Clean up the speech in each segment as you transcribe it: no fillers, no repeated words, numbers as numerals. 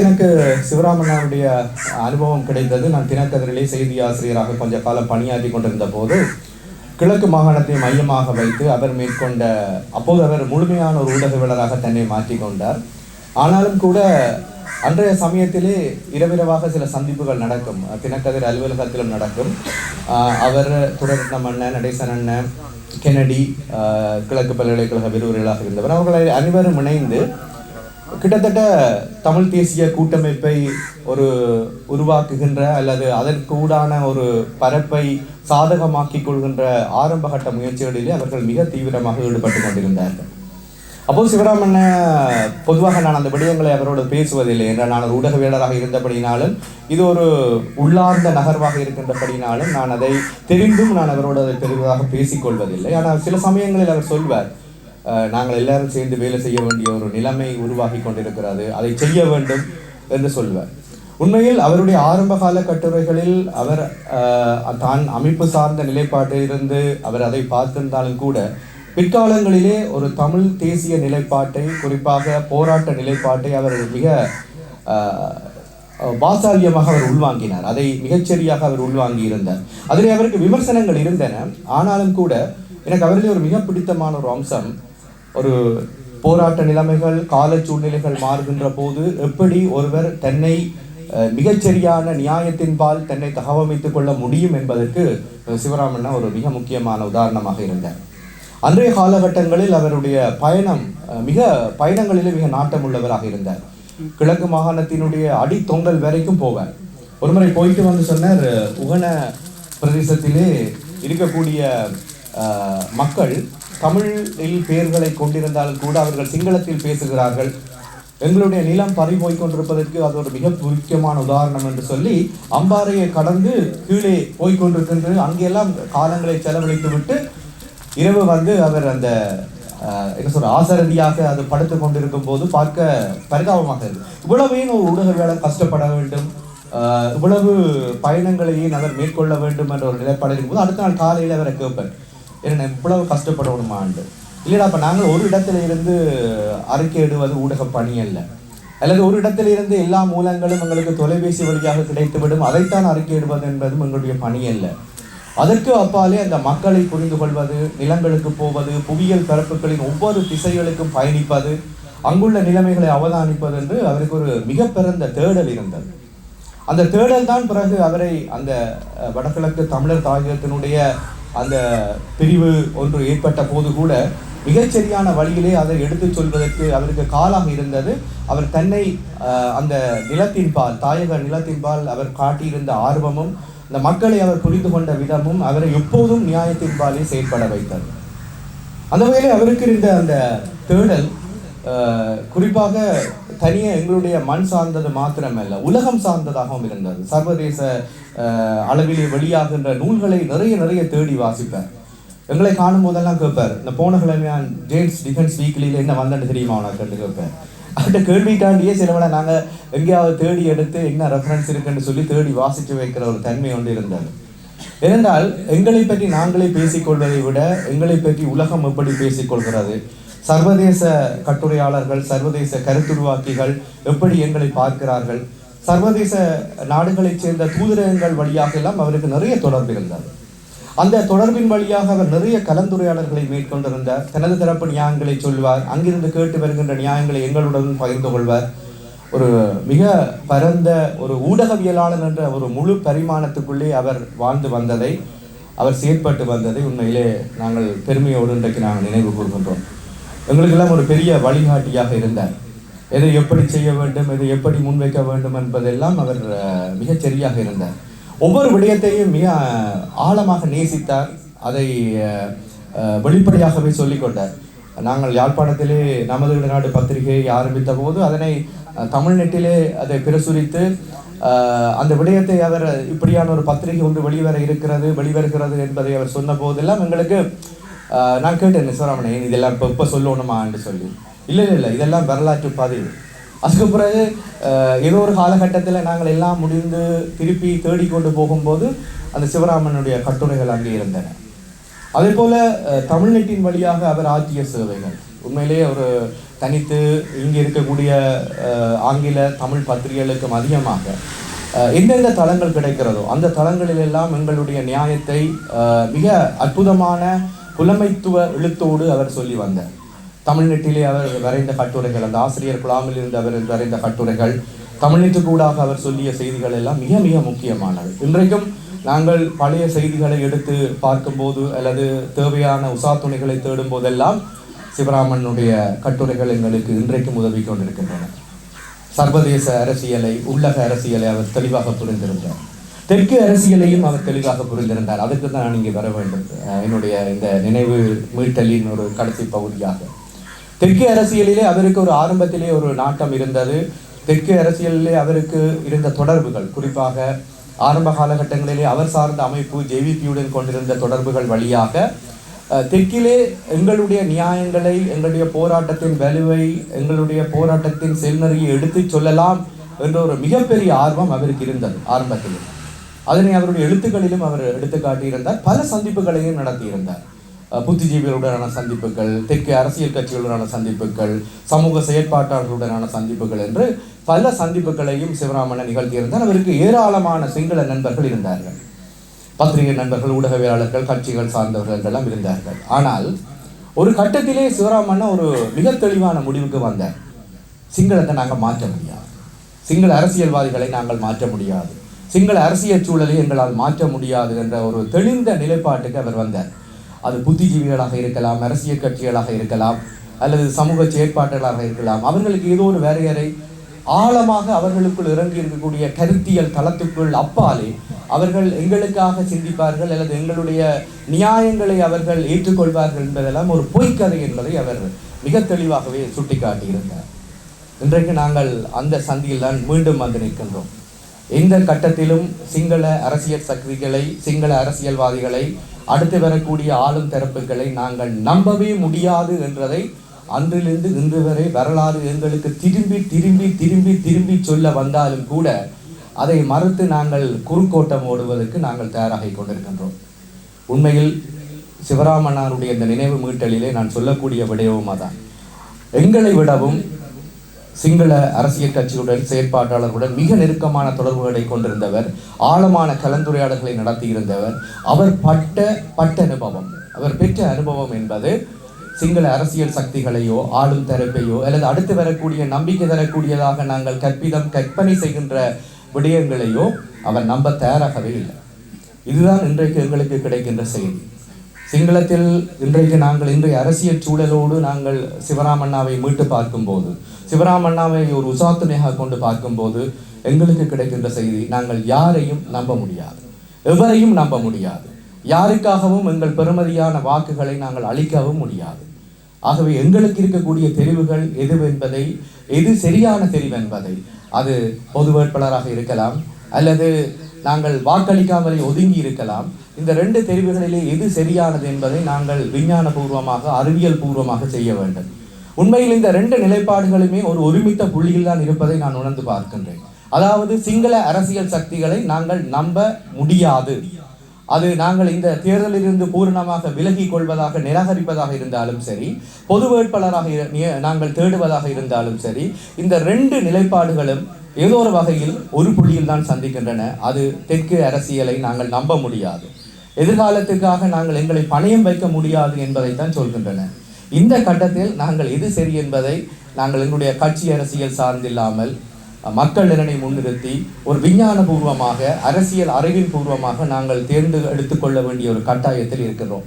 எனக்கு சிவராமண்ணாவுடைய அனுபவம் கிடைத்தது. நான் தினக்கதிரிலே செய்தி ஆசிரியராக கொஞ்ச காலம் பணியாற்றி கொண்டிருந்த போது கிழக்கு மாகாணத்தை மையமாக வைத்து அவர் மேற்கொண்ட அப்போது அவர் முழுமையான ஒரு ஊடகவியலராக தன்னை மாற்றிக்கொண்டார். ஆனாலும் கூட அன்றைய சமயத்திலே இரவிரவாக சில சந்திப்புகள் நடக்கும், தினக்கதிர் அலுவலகத்திலும் நடக்கும். அவர் துரைரட்னம் அண்ணன், நடேசன் அண்ணன், கென்னடி, கிழக்கு பல்கலைக்கழக விரிவுரைகளாக இருந்தவர், அவர்களை அனைவரும் இணைந்து கிட்டத்தட்ட தமிழ் தேசிய கூட்டமைப்பை உருவாக்குகின்ற அல்லது அதற்கு ஊடான ஒரு பரப்பை சாதகமாக்கிக் கொள்கின்ற ஆரம்பகட்ட முயற்சிகளிலே அவர்கள் மிக தீவிரமாக ஈடுபட்டு கொண்டிருந்தார்கள். அப்போது சிவராமண்ண பொதுவாக நான் அந்த விடயங்களை அவரோடு பேசுவதில்லை என்றால், நான் ஒரு ஊடகவியலராக இருந்தபடினாலும் இது ஒரு உள்ளார்ந்த நகர்வாக இருக்கின்றபடினாலும் நான் அதை தெரிந்தும் நான் அவரோடு அதை பெரிதாக பேசிக்கொள்வதில்லை. ஆனால் சில சமயங்களில் அவர் சொல்வார், நாங்கள் எல்லாரும் சேர்ந்து வேலை செய்ய வேண்டிய ஒரு நிலைமை உருவாகி கொண்டிருக்கிறது, அதை செய்ய வேண்டும் என்று சொல்வார். உண்மையில் அவருடைய ஆரம்ப கால கட்டுரைகளில் அவர் தான் அமைப்பு சார்ந்த நிலைப்பாட்டிலிருந்து அவர் அதை பார்த்திருந்தாலும் கூட பிற்காலங்களிலே ஒரு தமிழ் தேசிய நிலைப்பாட்டை, குறிப்பாக போராட்ட நிலைப்பாட்டை அவர் மிக வாசாலியமாக அவர் உள்வாங்கினார். அதை மிகச்சரியாக அவர் உள்வாங்கி இருந்தார். அதிலே அவருக்கு விமர்சனங்கள் இருந்தன. ஆனாலும் கூட எனக்கு அவரிலே ஒரு மிக பிடித்தமான ஒரு அம்சம், ஒரு போராட்ட நிலைமைகள், கால சூழ்நிலைகள் மாறுகின்ற போது எப்படி ஒருவர் தன்னை மிகச்சரியான நியாயத்தின்பால் தன்னை தகவமைத்துக் கொள்ள முடியும் என்பதற்கு சிவராமண்ணா ஒரு மிக முக்கியமான உதாரணமாக இருந்தார். அன்றைய காலகட்டங்களில் அவருடைய பயணங்களிலே மிக நாட்டம் உள்ளவராக இருந்தார். கிழக்கு மாகாணத்தினுடைய அடித்தொங்கல் வரைக்கும் போவார். ஒருமுறை போயிட்டு வந்து சொன்னார், உகன பிரதேசத்திலே இருக்கக்கூடிய மக்கள் தமிழில் பெயர்களை கொண்டிருந்தாலும் கூட அவர்கள் சிங்களத்தில் பேசுகிறார்கள், எங்களுடைய நிலம் பறிபோய் கொண்டிருப்பதற்கு அது ஒரு மிக முக்கியமான உதாரணம் என்று சொல்லி அம்பாறையை கடந்து கீழே போய்கொண்டிருக்கின்ற அங்கெல்லாம் காலங்களை செலவழித்து விட்டு இரவு வந்து அவர் அந்த ஆசரதியாக அது படுத்து கொண்டிருக்கும் போது பார்க்க பரிதாபமாக இருக்கு. இவ்வளவையும் ஒரு ஊடகவியலாளர் கஷ்டப்பட வேண்டும், இவ்வளவு பயணங்களையும் அவர் மேற்கொள்ள வேண்டும் என்ற ஒரு நிலைப்பாடு இருக்கும்போது அடுத்த நாள் காலையில் அவரை கேட்பேன், என்ன இவ்வளவு கஷ்டப்படணுமாண்டு. இல்லைடா, அப்போ நாங்கள் ஒரு இடத்துல இருந்து அறிக்கையிடுவது ஊடக பணி அல்ல, அல்லது ஒரு இடத்துல இருந்து எல்லா மூலங்களும் எங்களுக்கு தொலைபேசி வழியாக கிடைத்துவிடும், அதைத்தான் அறிக்கையிடுவது என்பதும் எங்களுடைய பணி அல்ல. அதற்கு அப்பாலே அந்த மக்களை புரிந்து கொள்வது, நிலங்களுக்கு போவது, புவியியல் பரப்புகளின் ஒவ்வொரு திசைகளுக்கும் பயணிப்பது, அங்குள்ள நிலைமைகளை அவதானிப்பது என்று அவருக்கு ஒரு மிக பிறந்த தேடல் இருந்தது. அந்த தேடல் தான் பிறகு அவரை அந்த வடகிழக்கு தமிழர் தாயகத்தினுடைய அந்த பிரிவு ஒன்று ஏற்பட்ட போது கூட மிகச்சரியான வழியிலே அதை எடுத்துச் சொல்வதற்கு அவருக்கு காலாக இருந்தது. அவர் தன்னை அந்த நிலத்தின்பால், தாயக நிலத்தின்பால் அவர் காட்டியிருந்த ஆர்வமும், இந்த மக்களை அவர் புரிந்து கொண்ட விதமும் அவரை எப்போதும் நியாயத்தின்பாலே செயற்பட வைத்தது. அந்த வகையில் அவருக்கு இருந்த அந்த தேடல் குறிப்பாக தனியே எங்களுடைய மண் சார்ந்தது மாத்திரமல்ல, உலகம் சார்ந்ததாகவும் இருந்தது. சர்வதேச அளவிலே வெளியாகின்ற நூல்களை நிறைய தேடி வாசிப்பார். எங்களை காணும் போதெல்லாம் கேட்பார், இந்த போன கிழமை ஜேம்ஸ் டிஃபென்ஸ் வீக்லியில் என்ன வந்தேன்னு தெரியுமா உனக்கு கேட்பேன். அந்த கேள்விக்காண்டியே சிலவளை நாங்கள் எங்கேயாவது தேடி எடுத்து என்ன ரெஃபரன்ஸ் இருக்குன்னு சொல்லி தேடி வாசித்து வைக்கிற ஒரு தன்மை ஒன்று இருந்தது. ஏனென்றால் எங்களை பற்றி நாங்களே பேசிக்கொள்வதை விட எங்களை பற்றி உலகம் எப்படி பேசிக்கொள்கிறது, சர்வதேச கட்டுரையாளர்கள், சர்வதேச கருத்துருவாக்கிகள் எப்படி எங்களை பார்க்கிறார்கள், சர்வதேச நாடுகளைச் சேர்ந்த தூதரகங்கள் வழியாக எல்லாம் அவருக்கு நிறைய தொடர்பு இருந்தது. அந்த தொடர்பின் வழியாக அவர் நிறைய கலந்துரையாடல்களை மேற்கொண்டிருந்தார். தனது தரப்பு நியாயங்களை சொல்வார், அங்கிருந்து கேட்டு வருகின்ற நியாயங்களை எங்களுடன் பகிர்ந்து கொள்வார். ஒரு மிக பரந்த ஒரு ஊடகவியலாளர் என்ற ஒரு முழு பரிமாணத்துக்குள்ளே அவர் வாழ்ந்து வந்ததை, அவர் செயற்பட்டு வந்ததை உண்மையிலே நாங்கள் பெருமையோடு இன்றைக்கு நாங்கள் நினைவு கூறுகின்றோம். எங்களுக்கெல்லாம் ஒரு பெரிய வழிகாட்டியாக இருந்தார். எதை எப்படி செய்ய வேண்டும், எதை எப்படி முன்வைக்க வேண்டும் என்பதெல்லாம் அவர் மிகச் சரியாக இருந்தார். ஒவ்வொரு விடயத்தையும் மிக ஆழமாக நேசித்தார், அதை வெளிப்படையாகவே சொல்லிக்கொண்டார். நாங்கள் யாழ்ப்பாணத்திலே நமது நாடு பத்திரிகையை ஆரம்பித்த போது அதனை தமிழ்நெட்டிலே அதை பிரசுரித்து அந்த விடயத்தை அவர் இப்படியான ஒரு பத்திரிகை ஒன்று வெளிவருகிறது என்பதை அவர் சொன்ன போதெல்லாம் எங்களுக்கு நான் கேட்டேன், சிவராமனே இதெல்லாம் இப்போ சொல்லணுமான்னு சொல்லி. இல்லை இதெல்லாம் வரலாற்று பதிவு. அதுக்கு பிறகு ஏதோ ஒரு காலகட்டத்தில் நாங்கள் எல்லாம் முடிந்து திருப்பி தேடிக்கொண்டு போகும்போது அந்த சிவராமனுடைய கட்டுரைகள் அங்கே இருந்தன. அதே போல் தமிழ்நெட்டின் வழியாக அவர் ஆற்றிய சேவைகள் உண்மையிலேயே ஒரு தனித்து இங்கே இருக்கக்கூடிய ஆங்கில தமிழ் பத்திரிகைகளுக்கும் அதிகமாக எந்தெந்த தளங்கள் கிடைக்கிறதோ அந்த தளங்களிலெல்லாம் எங்களுடைய நியாயத்தை மிக அற்புதமான புலமைத்துவ எழுத்தோடு அவர் சொல்லி வந்தார். தமிழ்நெட்டிலே அவர் வரைந்த கட்டுரைகள், அந்த ஆசிரியர் குழாமில் இருந்து அவர் வரைந்த கட்டுரைகள், தமிழ்நெட்டுக்கூடாக அவர் சொல்லிய செய்திகள் எல்லாம் மிக மிக முக்கியமானது. இன்றைக்கும் நாங்கள் பழைய செய்திகளை எடுத்து பார்க்கும்போது அல்லது தேவையான உசாத்துணைகளை தேடும் போதெல்லாம் சிவராமனுடைய கட்டுரைகள் எங்களுக்கு இன்றைக்கும் உதவி கொண்டிருக்கின்றன. சர்வதேச அரசியலை, உள்ளக அரசியலை அவர் தெளிவாக புரிந்திருந்தார். தெற்கு அரசியலையும் அவர் தெளிவாக புரிந்திருந்தார். அதுக்கு தான் நான் இங்கே வர வேண்டும். என்னுடைய இந்த நினைவு மீட்டலின் ஒரு கடைசி பகுதியாக தெற்கு அரசியலிலே அவருக்கு ஒரு ஆரம்பத்திலே ஒரு நாட்டம் இருந்தது. தெற்கு அரசியலிலே அவருக்கு இருந்த தொடர்புகள், குறிப்பாக ஆரம்ப காலகட்டங்களிலே அவர் சார்ந்த அமைப்பு ஜேவிபியுடன் கொண்டிருந்த தொடர்புகள் வழியாக தெற்கிலே எங்களுடைய நியாயங்களை, எங்களுடைய போராட்டத்தின் வலுவை, எங்களுடைய போராட்டத்தின் செல்நெறியை எடுத்து சொல்லலாம் என்ற ஒரு மிகப்பெரிய ஆர்வம் அவருக்கு இருந்தது ஆரம்பத்திலே. அதனை அவருடைய எழுத்துக்களிலும் அவர் எடுத்து காட்டியிருந்தார். பல சந்திப்புகளையும் நடத்தியிருந்தார். புத்திஜீவிகளுடனான சந்திப்புகள், தெற்கு அரசியல் கட்சிகளுடனான சந்திப்புகள், சமூக செயற்பாட்டாளர்களுடனான சந்திப்புகள் என்று பல சந்திப்புகளையும் சிவராமன் நிகழ்த்தியிருந்தார். அவருக்கு ஏராளமான சிங்கள நண்பர்கள் இருந்தார்கள், பத்திரிகை நண்பர்கள், ஊடகவியலாளர்கள், கட்சிகள் சார்ந்தவர்கள் எல்லாம் இருந்தார்கள். ஆனால் ஒரு கட்டத்திலே சிவராமன் ஒரு மிக தெளிவான முடிவுக்கு வந்தார். சிங்களத்தை நாங்கள் மாற்ற முடியாது, சிங்கள அரசியல்வாதிகளை நாங்கள் மாற்ற முடியாது, சிங்கள அரசியல் சூழலை எங்களால் மாற்ற முடியாது என்ற ஒரு தெளிந்த நிலைப்பாட்டுக்கு அவர் வந்தார். அது புத்திஜீவிகளாக இருக்கலாம், அரசியல் கட்சிகளாக இருக்கலாம், அல்லது சமூக செயற்பாட்டாளர்களாக இருக்கலாம். அவர்களுக்கு ஏதோ ஒரு வரையறை, ஆழமாக அவர்களுக்குள் இறங்கி இருக்கக்கூடிய கருத்தியல் தளத்துக்குள் அப்பாலே அவர்கள் எங்களுக்காக சிந்திப்பார்கள் அல்லது எங்களுடைய நியாயங்களை அவர்கள் ஏற்றுக்கொள்வார்கள் என்பதெல்லாம் ஒரு பொய்க்கதை என்பதை அவர் மிக தெளிவாகவே சுட்டிக்காட்டியிருந்தார். இன்றைக்கு நாங்கள் அந்த சந்தியில் தான் மீண்டும் வந்து நிற்கின்றோம். எந்த கட்டத்திலும் சிங்கள அரசியல் சக்திகளை, சிங்கள அரசியல்வாதிகளை, அடுத்து வரக்கூடிய ஆளும் தரப்புகளை நாங்கள் நம்பவே முடியாது என்றதை அன்றிலிருந்து இன்று வரை வரலாறு எங்களுக்கு திரும்பி திரும்பி திரும்பி திரும்பி சொல்ல வந்தாலும் கூட அதை மறுத்து நாங்கள் குறுக்கோட்டம் ஓடுவதற்கு நாங்கள் தயாராகி கொண்டிருக்கின்றோம். உண்மையில் சிவராமனாருடைய இந்த நினைவு மீட்டலிலே நான் சொல்லக்கூடிய விடயவும் அதான். எங்களை விடவும் சிங்கள அரசியல் கட்சியுடன், செயற்பாட்டாளர்களுடன் மிக நெருக்கமான தொடர்புகளை கொண்டிருந்தவர், ஆழமான கலந்துரையாடல்களை நடத்தியிருந்தவர். அவர் பட்ட அனுபவம், அவர் பெற்ற அனுபவம் என்பது சிங்கள அரசியல் சக்திகளையோ ஆளும் தரப்பையோ அல்லது அடுத்து வரக்கூடிய நம்பிக்கை தரக்கூடியதாக நாங்கள் கற்பனை செய்கின்ற விடயங்களையோ அவர் நம்ப தயாராகவே இல்லை. இதுதான் இன்றைக்கு எங்களுக்கு கிடைக்கின்ற செய்தி. சிங்களத்தில் இன்றைக்கு நாங்கள் இன்றைய அரசியல் சூழலோடு நாங்கள் சிவராமண்ணாவை மீட்டு பார்க்கும்போது, சிவராமண்ணாவை ஒரு உசாத்துணையாக கொண்டு பார்க்கும்போது எங்களுக்கு கிடைக்கின்ற செய்தி, நாங்கள் யாரையும் நம்ப முடியாது, எவரையும் நம்ப முடியாது, யாருக்காகவும் எங்கள் பெருமதியான வாக்குகளை நாங்கள் அளிக்கவும் முடியாது. ஆகவே எங்களுக்கு இருக்கக்கூடிய தெரிவுகள் எதுவென்பதை, எது சரியான தெரிவு என்பதை, அது பொது வேட்பாளராக இருக்கலாம் அல்லது நாங்கள் வாக்களிக்காமலே ஒதுங்கி இருக்கலாம், இந்த ரெண்டு தெரிவுகளிலே எது சரியானது என்பதை நாங்கள் விஞ்ஞான பூர்வமாக, அறிவியல் பூர்வமாக செய்ய வேண்டும். உண்மையில் இந்த ரெண்டு நிலைப்பாடுகளுமே ஒரு ஒருமித்த புள்ளியில் தான் இருப்பதை நான் உணர்ந்து பார்க்கின்றேன். அதாவது சிங்கள அரசியல் சக்திகளை நாங்கள் நம்ப முடியாது. அது நாங்கள் இந்த தேர்தலிலிருந்து பூரணமாக விலகி கொள்வதாக, நிராகரிப்பதாக இருந்தாலும் சரி, பொது வேட்பாளராக நாங்கள் தேடுவதாக இருந்தாலும் சரி, இந்த ரெண்டு நிலைப்பாடுகளும் ஏதோ ஒரு வகையில் ஒரு புள்ளியில் தான் சந்திக்கின்றன. அது தெற்கு அரசியலை நாங்கள் நம்ப முடியாது, எதிர்காலத்துக்காக நாங்கள் எங்களை பணயம் வைக்க முடியாது என்பதைத்தான் சொல்கின்றன. இந்த கட்டத்தில் நாங்கள் எது சரி என்பதை நாங்கள் எங்களுடைய கட்சி அரசியல் சார்ந்தில்லாமல் மக்கள் நலனை முன்னிறுத்தி ஒரு விஞ்ஞான பூர்வமாக, அரசியல் அறிவின் பூர்வமாக நாங்கள் தேர்ந்து எடுத்துக்கொள்ள வேண்டிய ஒரு கட்டாயத்தில் இருக்கிறோம்.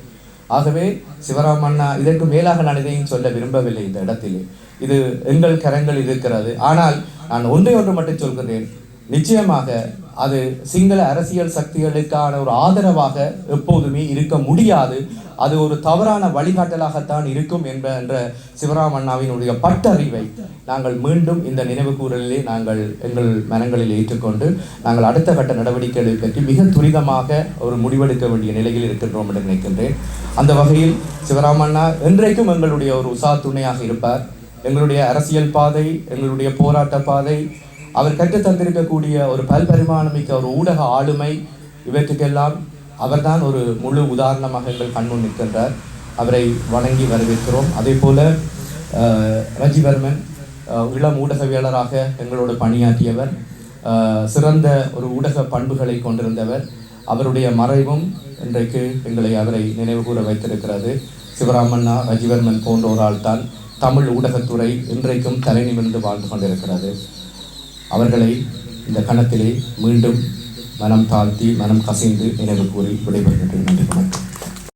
ஆகவே சிவராமண்ணா, இதற்கு மேலாக நான் இதையும் சொல்ல விரும்பவில்லை. இந்த இடத்திலே இது எங்கள் கரங்களில் இருக்கிறது. ஆனால் நான் ஒன்றை மட்டும் சொல்கிறேன், நிச்சயமாக அது சிங்கள அரசியல் சக்திகளுக்கான ஒரு ஆதரவாக எப்போதுமே இருக்க முடியாது. அது ஒரு தவறான வழிகாட்டலாகத்தான் இருக்கும் என்ற சிவராமண்ணாவினுடைய பட்டறிவை நாங்கள் மீண்டும் இந்த நினைவு கூறலிலே நாங்கள் எங்கள் மனங்களில் ஏற்றுக்கொண்டு நாங்கள் அடுத்த கட்ட நடவடிக்கைகளை பற்றி மிக துரிதமாக ஒரு முடிவெடுக்க வேண்டிய நிலையில் இருக்கின்றோம் என்று நினைக்கின்றேன். அந்த வகையில் சிவராமண்ணா என்றைக்கும் எங்களுடைய ஒரு உசாத்துணையாக இருப்பார். எங்களுடைய அரசியல் பாதை, எங்களுடைய போராட்ட பாதை, அவர் கற்றுத்தந்திருக்கக்கூடிய ஒரு பல்பரிமாணமிக்க ஒரு ஊடக ஆளுமை, இவற்றுக்கெல்லாம் அவர்தான் ஒரு முழு உதாரணமாக எங்கள் கண்முன் நிற்கின்றார். அவரை வணங்கி வரவேற்கிறோம். அதே போல ரஜிவர்மன் இளம் ஊடகவியலராக எங்களோடு பணியாற்றியவர், சிறந்த ஒரு ஊடக பண்புகளை கொண்டிருந்தவர். அவருடைய மறைவும் இன்றைக்கு அவரை நினைவு கூற வைத்திருக்கிறது. சிவராமண்ணா, ரஜிவர்மன் போன்றோரால் தான் தமிழ் ஊடகத்துறை இன்றைக்கும் தலை நிமிர்ந்து வாழ்ந்து கொண்டிருக்கிறது. அவர்களை இந்த கணத்திலே மீண்டும் மனம் தாழ்த்தி மனம் கசிந்து நினைவு கூறி விடைபெறுகின்றேன். நன்றி, வணக்கம்.